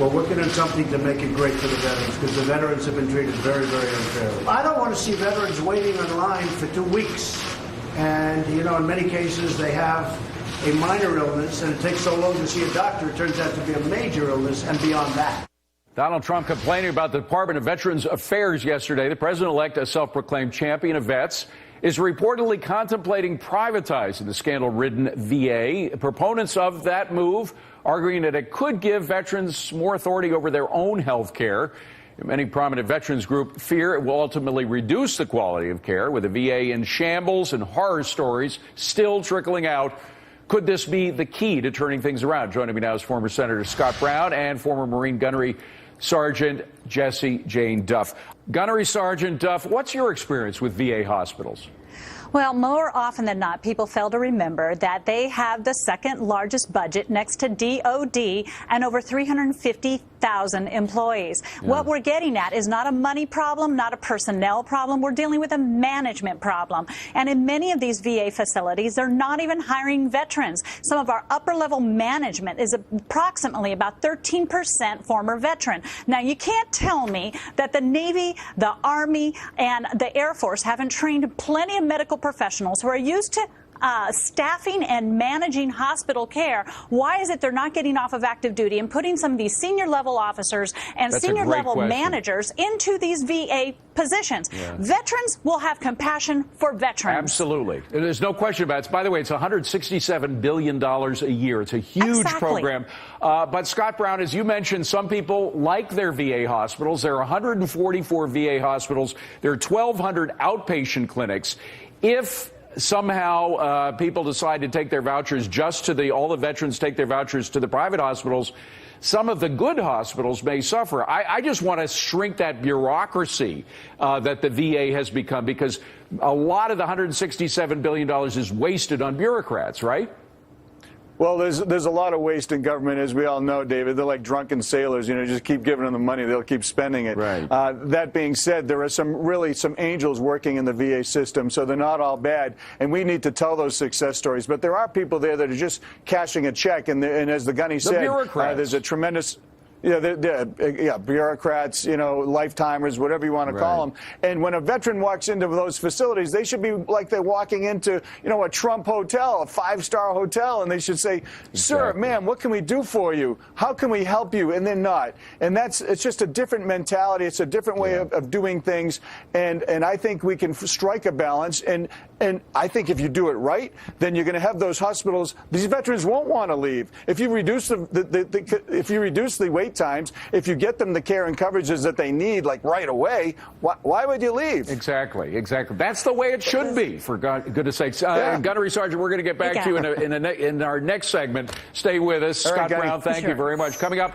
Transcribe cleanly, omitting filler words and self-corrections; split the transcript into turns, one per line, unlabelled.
Well, we're going to do something to make it great for the veterans, because the veterans have been treated very, very unfairly. I don't want to see veterans waiting in line for 2 weeks. And, you know, in many cases, they have a minor illness, and it takes so long to see a doctor, it turns out to be a major illness and beyond that.
Donald Trump complaining about the Department of Veterans Affairs yesterday. The president-elect, a self-proclaimed champion of vets, is reportedly contemplating privatizing the scandal-ridden VA. Proponents of that move arguing that it could give veterans more authority over their own health care. Many prominent veterans group fear it will ultimately reduce the quality of care, with the VA in shambles and horror stories still trickling out. Could this be the key to turning things around? Joining me now is former Senator Scott Brown and former Marine Gunnery Sergeant Jessie Jane Duff. Gunnery Sergeant Duff, what's your experience with VA hospitals?
Well, more often than not, people fail to remember that they have the second largest budget next to DOD and over 350,000 employees. Yeah. What we're getting at is not a money problem, not a personnel problem. We're dealing with a management problem. And in many of these VA facilities, they're not even hiring veterans. Some of our upper-level management is approximately about 13% former veteran. Now, you can't tell me that the Navy, the Army, and the Air Force haven't trained plenty of medical professionals who are used to staffing and managing hospital care. Why is it they're not getting off of active duty and putting some of these senior level officers and senior level managers into these VA positions? Yeah. Veterans will have compassion for veterans.
Absolutely. There's no question about it. By the way, it's $167 billion a year. It's a huge program. But Scott Brown, as you mentioned, some people like their VA hospitals. There are 144 VA hospitals. There are 1,200 outpatient clinics. If somehow people decide to take their vouchers just to all the veterans take their vouchers to the private hospitals, some of the good hospitals may suffer. I just want to shrink that bureaucracy that the VA has become, because a lot of the $167 billion is wasted on bureaucrats, right?
Well, there's a lot of waste in government, as we all know, David. They're like drunken sailors, you know, just keep giving them the money, they'll keep spending it.
Right.
That being said, there are some angels working in the VA system, so they're not all bad, and we need to tell those success stories. But there are people there that are just cashing a check, and as the Gunny said, there's a tremendous... bureaucrats, you know, lifetimers, whatever you want to call them. And when a veteran walks into those facilities, they should be like they're walking into, you know, a Trump hotel, a 5-star hotel, and they should say, "Sir, ma'am, what can we do for you? How can we help you?" And they're not. And it's just a different mentality. It's a different way of doing things. And I think we can strike a balance. And I think if you do it right, then you're going to have those hospitals. These veterans won't want to leave. If you reduce the wait times, if you get them the care and coverages that they need, like right away, why would you leave?
Exactly. That's the way it should be, for goodness sakes. Gunnery Sergeant, we're going to get back to you in our next segment. Stay with us. Scott Brown, thank you very much. Coming up,